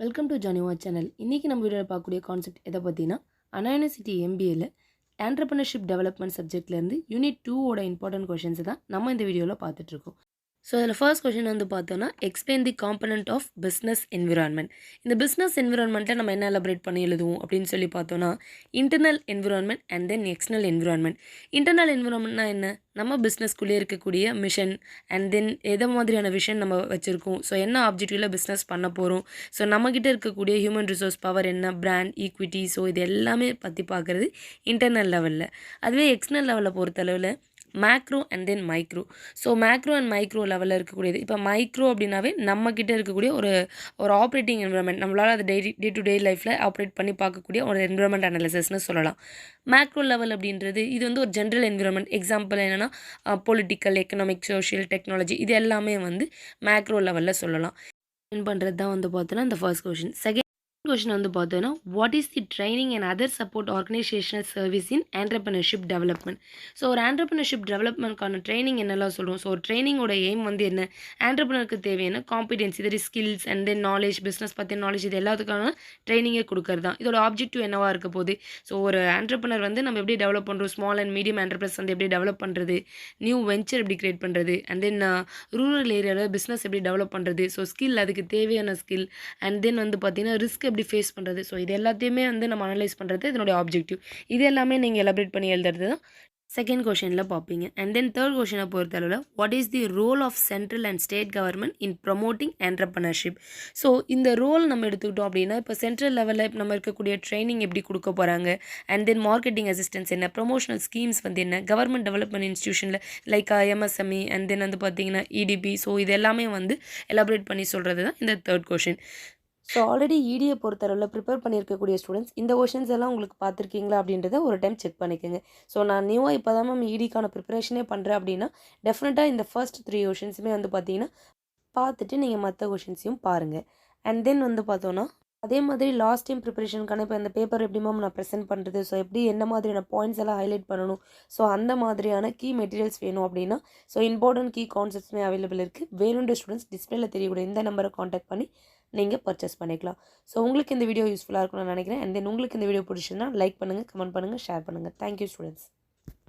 Welcome to ஜானிவா channel. இன்றைக்கி நம்ம வீடியோவில் பார்க்கக்கூடிய கான்செப்ட் எதை பற்றினா, அண்ணா யூனிவர்சிட்டி எம்பிஏல ஆண்டர்பிரினர்ஷிப் டெவலப்மெண்ட் சப்ஜெக்ட்லேருந்து யூனிட் 2ஓட இம்பார்ட்டன்ட் கொஷின்ஸ் தான் நம்ம இந்த வீடியோவில் பார்த்துட்ருக்கோம். ஸோ அதில் ஃபர்ஸ்ட் கொஷின் வந்து பார்த்தோன்னா, explain the component of business environment. இந்த பிஸ்னஸ் என்விரான்மெண்ட்டில் நம்ம என்ன எலபரேட் பண்ணி எழுதுவோம் அப்படின்னு சொல்லி பார்த்தோன்னா, internal environment and then external environment. Internal என்விரான்மெண்ட்னா என்ன? நம்ம பிஸ்னஸ்குள்ளே இருக்கக்கூடிய மிஷன் அண்ட் தென் எதை மாதிரியான விஷன் நம்ம வச்சுருக்கோம், ஸோ என்ன ஆப்ஜெக்டிவில் பிஸ்னஸ் பண்ண போகிறோம், ஸோ நம்மக்கிட்ட இருக்கக்கூடிய ஹியூமன் ரிசோர்ஸ் பவர் என்ன, பிராண்ட் ஈக்விட்டி, ஸோ இது எல்லாமே பற்றி பார்க்குறது இன்டர்னல் லெவலில். அதுவே எக்ஸ்டர்னல் லெவலில் பொறுத்தளவில் macro and then micro. So macro and micro லெவலில் இருக்கக்கூடியது. இப்போ மைக்ரோ அப்படின்னாவே நம்மக்கிட்ட இருக்கக்கூடிய ஒரு ஆப்ரேட்டிங் என்விரான்மெண்ட், நம்மளால் அது டே டு டே லைஃப்பில் ஆப்ரேட் பண்ணி பார்க்கக்கூடிய ஒரு என்விரான்மெண்ட் அனாலிசிஸ்னு சொல்லலாம். மேக்ரோ லெவல் அப்படின்றது இது வந்து ஒரு ஜென்ரல் என்விரான்மெண்ட். எக்ஸாம்பிள் என்னென்னா பொலிட்டிக்கல், எக்கனாமிக், சோஷியல், டெக்னாலஜி இது எல்லாமே வந்து மேக்ரோ லெவலில் சொல்லலாம். பண்ணுறது தான் வந்து பார்த்தோன்னா இந்த ஃபர்ஸ்ட் கொஷின். செகண்ட் கொஷின் வந்து பார்த்தோன்னா, what is the training and other support organisational service in entrepreneurship development. So ஒரு ஆண்டர்பிரினர்ஷிப் டெவலப்மெண்ட்கான ட்ரைனிங் என்னெல்லாம் சொல்லுவோம். ஸோ ஒரு ட்ரைனிங்கோட எய்ம் வந்து என்ன, ஆண்டர்பிரினருக்கு தேவையான காம்பிடென்ஸ், இது skills and then knowledge, business பற்றின நாலேஜ், இது எல்லாத்துக்கான ட்ரைனிங்கே கொடுக்கறது தான். இதோட ஆப்ஜெக்டிவ் என்னவாக இருக்க போகுது. ஸோ ஒரு ஆண்டர்பிரினர் வந்து நம்ம எப்படி டெவலப் பண்ணுறோம், ஸ்மால் அண்ட் மீடியம் என்டர்பிரைஸ் வந்து எப்படி டெவலப் பண்ணுறது, நியூ வெஞ்சர் எப்படி கிரியேட் பண்ணுறது, அண்ட் தென் ரூரல் ஏரியாவில் பிஸ்னஸ் எப்படி டெவலப் பண்ணுறது, ஸோ ஸ்கில், அதுக்கு தேவையான ஸ்கில், அண்ட் தென் வந்து பார்த்திங்கன்னா ரிஸ்க் எப்படி ஃபேஸ் பண்ணுறது, ஸோ இது எல்லாத்தையுமே வந்து நம்ம அனலைஸ் பண்ணுறது இதனுடைய ஆப்ஜெக்டிவ். இது எல்லாமே நீங்கள் எலாபரேட் பண்ணி எழுதுறது தான் செகண்ட் கொஷனில் பார்ப்பீங்க. அண்ட் தென் தேர்ட் கொஷனை பொறுத்தளவில், what is the role of central and state government in promoting entrepreneurship. So இந்த ரோல் நம்ம எடுத்துக்கிட்டோம் அப்படின்னா, இப்போ சென்ட்ரல் லெவலில் நம்ம இருக்கக்கூடிய ட்ரைனிங் எப்படி கொடுக்க போகிறாங்க, அண்ட் தென் மார்க்கெட்டிங் அசிஸ்டன்ஸ் என்ன, ப்ரொமோஷனல் ஸ்கீம்ஸ் வந்து என்ன, கவர்மெண்ட் டெவலப்மெண்ட் இன்ஸ்டியூஷனில் லைக் எம்எஸ்எம்இ அண்ட் தென் வந்து பார்த்திங்கன்னா இடிபி, ஸோ இது எல்லாமே வந்து எலாபரேட் பண்ணி சொல்கிறது தான் இந்த தேர்ட் கொஷின். ஸோ ஆல்ரெடி இடியை பொறுத்தளவில் ப்ரிப்பேர் பண்ணியிருக்கக்கூடிய ஸ்டூடெண்ட்ஸ் இந்த கொஷின்ஸ் எல்லாம் உங்களுக்கு பார்த்துருக்கீங்களா அப்படின்றத ஒரு டைம் செக் பண்ணிக்கோங்க. ஸோ நான் நியூவாக இப்போ தான் மேம் இடிக்கான ப்ரிப்பரேஷனே பண்ணுறேன் அப்படின்னா, டெஃபினட்டாக இந்த ஃபர்ஸ்ட் 3 கொஷின்ஸுமே வந்து பார்த்தீங்கன்னா பார்த்துட்டு நீங்கள் மற்ற கொஷின்ஸையும் பாருங்கள். அண்ட் தென் வந்து பார்த்தோன்னா, அதே மாதிரி லாஸ்ட் டைம் ப்ரிப்பரேஷனுக்கான இப்போ இந்த பேப்பர் எப்படி மேம் நான் ப்ரெசென்ட் பண்ணுறது, ஸோ எப்படி என்ன மாதிரியான பாயிண்ட்ஸ் எல்லாம் ஹைலைட் பண்ணணும், ஸோ அந்த மாதிரியான கீ மெட்டீரியல்ஸ் வேணும் அப்படின்னா, ஸோ இம்பார்ட்டன்ட் கீ கான்செப்ட்ஸுமே அவைலபிள் இருக்குது. வேணுன்ற ஸ்டூடெண்ட்ஸ் டிஸ்பிளேல தெரியக்கூடிய இந்த நம்பரை காண்டாக்ட் பண்ணி நீங்கள் பர்ச்சேஸ் பண்ணிக்கலாம். ஸோ உங்களுக்கு இந்த வீடியோ யூஸ்ஃபுல்லாக இருக்கும்னு நினைக்கிறேன். அண்ட் தென் உங்களுக்கு இந்த வீடியோ பிடிச்சிருந்தா லைக் பண்ணுங்கள், கமெண்ட் பண்ணுங்கள், ஷேர் பண்ணுங்கள். Thank you students.